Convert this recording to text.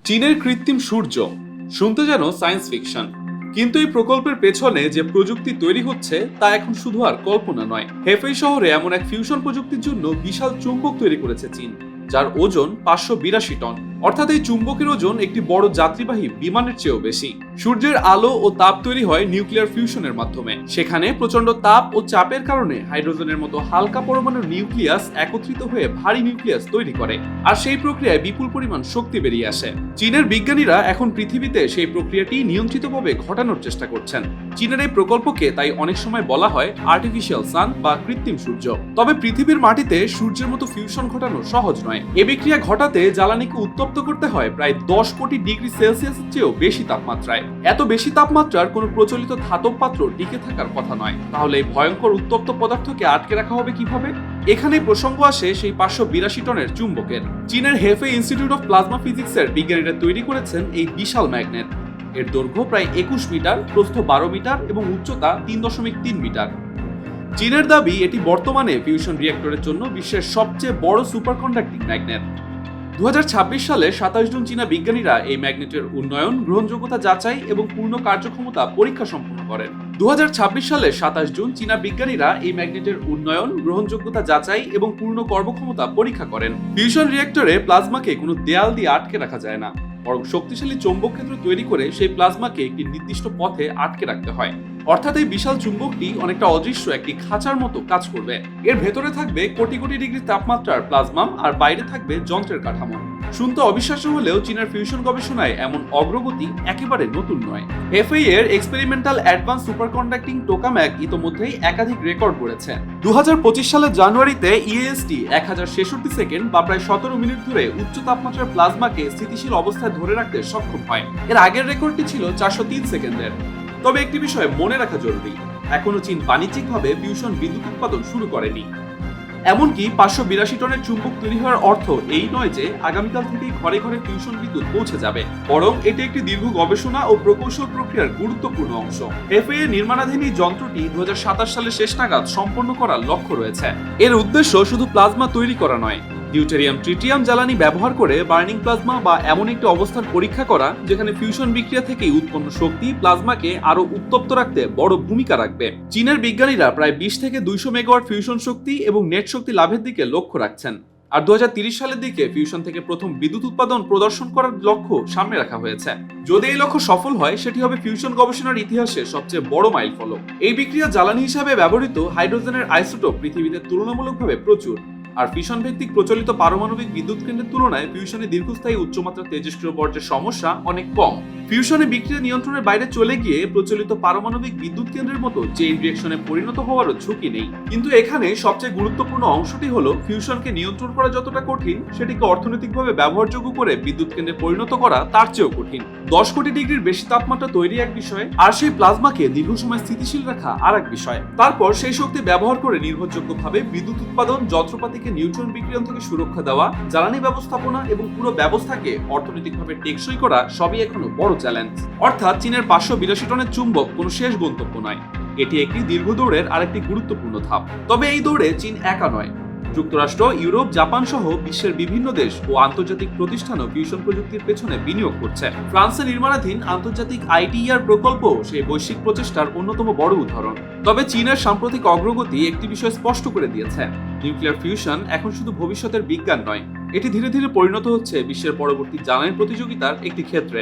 চীনের কৃত্রিম সূর্য শুনতে যেন সায়েন্স ফিকশন, কিন্তু এই প্রকল্পের পেছনে যে প্রযুক্তি তৈরি হচ্ছে তা এখন শুধু আর কল্পনা নয়। হেফেই শহরে এমন এক ফিউশন প্রযুক্তির জন্য বিশাল চুম্বক তৈরি করেছে চীন, যার ওজন 582 টন। অর্থাৎ এই চুম্বকের ওজন একটি বড় যাত্রীবাহী বিমানের চেয়েও বেশি। সূর্যের আলো ও তাপ তৈরি হয় নিউক্লিয়ার ফিউশনের মাধ্যমে। সেখানে প্রচন্ড তাপ ও চাপের কারণে হাইড্রোজেনের মতো হালকা পরমাণুর নিউক্লিয়াস একত্রিত হয়ে ভারী নিউক্লিয়াস তৈরি করে, আর সেই প্রক্রিয়ায় বিপুল পরিমাণ শক্তি বেরিয়ে আসে। চীনের বিজ্ঞানীরা এখন পৃথিবীতে সেই প্রক্রিয়াটি নিয়ন্ত্রিতভাবে ঘটানোর চেষ্টা করছেন। চীনের এই প্রকল্পকে তাই অনেক সময় বলা হয় আর্টিফিশিয়াল সান বা কৃত্রিম সূর্য। তবে পৃথিবীর মাটিতে সূর্যের মতো ফিউশন ঘটানো সহজ নয়। এ বিক্রিয়া ঘটাতে জ্বালানিকে উত্তপ্ত করতে হয় প্রায় 10 কোটি ডিগ্রি সেলসিয়াসের চেয়েও বেশি তাপমাত্রায়। এত বেশি তাপমাত্রার কোনো প্রচলিত ধাতব পাত্র টিকে থাকার কথা নয়। তাহলে এই ভয়ঙ্কর উত্তপ্ত পদার্থকে আটকে রাখা হবে কিভাবে? এখানেই প্রসঙ্গ আসে সেই 582 টনের চুম্বকের। চীনের হেফেই ইনস্টিটিউট অফ প্লাজমা ফিজিক্সের বিজ্ঞানীরা তৈরি করেছেন এই বিশাল ম্যাগনেট। এর দৈর্ঘ্য প্রায় 21 মিটার, প্রস্থ 12 মিটার এবং উচ্চতা 3.3 মিটার। চীনের দাবি এটি বর্তমানে ফিউশন রিঅ্যাক্টরের জন্য বিশ্বের সবচেয়ে বড় সুপার কন্ডাক্টিং ম্যাগনেট। 2026 সালে 27 জুন চীনা বিজ্ঞানীরা এই ম্যাগনেটের উন্নয়ন, গ্রহণযোগ্যতা যাচাই এবং পূর্ণ কার্যক্ষমতা পরীক্ষা সম্পন্ন করেন। 2026 সালে 27 জুন চীনা বিজ্ঞানীরা এই ম্যাগনেটের উন্নয়ন, গ্রহণযোগ্যতা যাচাই এবং পূর্ণ কর্মক্ষমতা পরীক্ষা করেন। ফিউশন রিঅ্যাক্টরে প্লাজমাকে কোনো দেয়াল দিয়ে আটকে রাখা যায় না, বরং শক্তিশালী চৌম্বক ক্ষেত্র তৈরি করে সেই প্লাজমাকে একটি নির্দিষ্ট পথে আটকে রাখতে হয়। অর্থাৎ এই বিশাল চুম্বকটি অনেকটা অদৃশ্য একটি খাঁচার মতো কাজ করবে। এর ভেতরে থাকবে কোটি কোটি ডিগ্রি তাপমাত্রার প্লাজমাম, আর বাইরে থাকবে যন্ত্রের কাঠামো। শুনতে অবিশ্বাস্য হলেও চীনের ফিউশন গবেষণায় এমন অগ্রগতি একেবারে নতুন নয়। হেফেই এর experimental advance super conducting tokamak ইতোমধ্যেই একাধিক রেকর্ড গড়েছে। 2025 সালের জানুয়ারিতে ইএএসটি 1066 সেকেন্ড বা প্রায় 17 মিনিট ধরে উচ্চ তাপমাত্রার প্লাজমাকে স্থিতিশীল অবস্থায় ধরে রাখতে সক্ষম হয়। এর আগের রেকর্ডটি ছিল 403 সেকেন্ডের। তবে একটি বিষয় মনে রাখা জরুরি, এখনো চীন বাণিজ্যিকভাবে ফিউশন বিদ্যুৎ উৎপাদন শুরু করেনি। এমনকি 582 টনের চুম্বক তৈরি হওয়ার অর্থ এই নয় যে আগামীকাল থেকেই ঘরে ঘরে ফিউশন বিদ্যুৎ পৌঁছে যাবে, বরং এটি একটি দীর্ঘ গবেষণা ও প্রকৌশল প্রক্রিয়ার গুরুত্বপূর্ণ অংশ। হেফেই এর নির্মাণাধীন এই যন্ত্রটি 2027 সালের শেষ নাগাদ সম্পন্ন করার লক্ষ্য রয়েছে। এর উদ্দেশ্য শুধু প্লাজমা তৈরি করা নয়, ডিউটেরিয়াম ট্রিটিয়াম জ্বালানি ব্যবহার করে বার্নিং প্লাজমা বা এমন একটি অবস্থার পরীক্ষা করা যেখানে ফিউশন বিক্রিয়া থেকেই উৎপন্ন শক্তি প্লাজমাকে আরো উত্তপ্ত রাখতে বড় ভূমিকা রাখবে। চীনের বিজ্ঞানীরা প্রায় 20 থেকে 200 মেগাওয়াট ফিউশন শক্তি এবং নেট শক্তি লাভের দিকে লক্ষ্য রাখছেন, আর 2030 সালের দিকে ফিউশন থেকে প্রথম বিদ্যুৎ উৎপাদন প্রদর্শন করার লক্ষ্য সামনে রাখা হয়েছে। যদি এই লক্ষ্য সফল হয়, সেটি হবে ফিউশন গবেষণার ইতিহাসে সবচেয়ে বড় মাইলফলক। এই বিক্রিয়া জ্বালানি হিসাবে ব্যবহৃত হাইড্রোজেনের আইসোটোপ পৃথিবীতে তুলনামূলকভাবে প্রচুর, আর ফিউশন ভিত্তিক প্রচলিত পারমাণবিক বিদ্যুৎ কেন্দ্রের তুলনায় ফিউশনে দীর্ঘস্থায়ী উচ্চমাত্রা তেজস্ক্রিয় বর্জ্যের সমস্যা অনেক কম। ফিউশনে বিক্রিয়া নিয়ন্ত্রণের বাইরে চলে গিয়ে প্রচলিত পারমাণবিক বিদ্যুৎ কেন্দ্রের মতো চেইন রিঅ্যাকশনে পরিণত হওয়ারও ঝুঁকি নেই। কিন্তু এখানে সবচেয়ে গুরুত্বপূর্ণ অংশটি হলো ফিউশনকে নিয়ন্ত্রণ করা যতটা কঠিন, সেটিকে অর্থনৈতিকভাবে ব্যবহারযোগ্য করে বিদ্যুৎ কেন্দ্রে পরিণত করা তার চেয়েও কঠিন। 10 কোটি ডিগ্রির বেশি তাপমাত্রা তৈরি এক বিষয়, আর সেই প্লাজমাকে দীর্ঘ সময় স্থিতিশীল রাখা আর এক বিষয়। তারপর সেই শক্তি ব্যবহার করে নির্ভরযোগ্যভাবে বিদ্যুৎ উৎপাদন, যন্ত্রপাতিকে নিউট্রন বিকিরণ থেকে সুরক্ষা দেওয়া, জ্বালানি ব্যবস্থাপনা এবং পুরো ব্যবস্থাকে অর্থনৈতিকভাবে টেকসই করা সবই এখনো বড় চ্যালেঞ্জ। অর্থাৎ চীনের 582 টনের চুম্বক কোনো শেষ গন্তব্য নয়, এটি একটি দীর্ঘ দৌড়ের আরেকটি গুরুত্বপূর্ণ ধাপ। তবে এই দৌড়ে চীন একা নয়। যুক্তরাষ্ট্র, ইউরোপ, জাপান সহ বিশ্বের বিভিন্ন দেশ ও আন্তর্জাতিক প্রতিষ্ঠানও ফিউশন প্রযুক্তির পেছনে বিনিয়োগ করছে। ফ্রান্সে নির্মাণাধীন আন্তর্জাতিক আইটিইআর প্রকল্প সেই বৈশ্বিক প্রচেষ্টার অন্যতম বড় উদাহরণ। তবে চীনের সাম্প্রতিক অগ্রগতি একটি বিষয় স্পষ্ট করে দিয়েছে, নিউক্লিয়ার ফিউশন এখন শুধু ভবিষ্যতের বিজ্ঞান নয়, এটি ধীরে ধীরে পরিণত হচ্ছে বিশ্বের পরবর্তী জ্বালানি প্রতিযোগিতার একটি ক্ষেত্রে।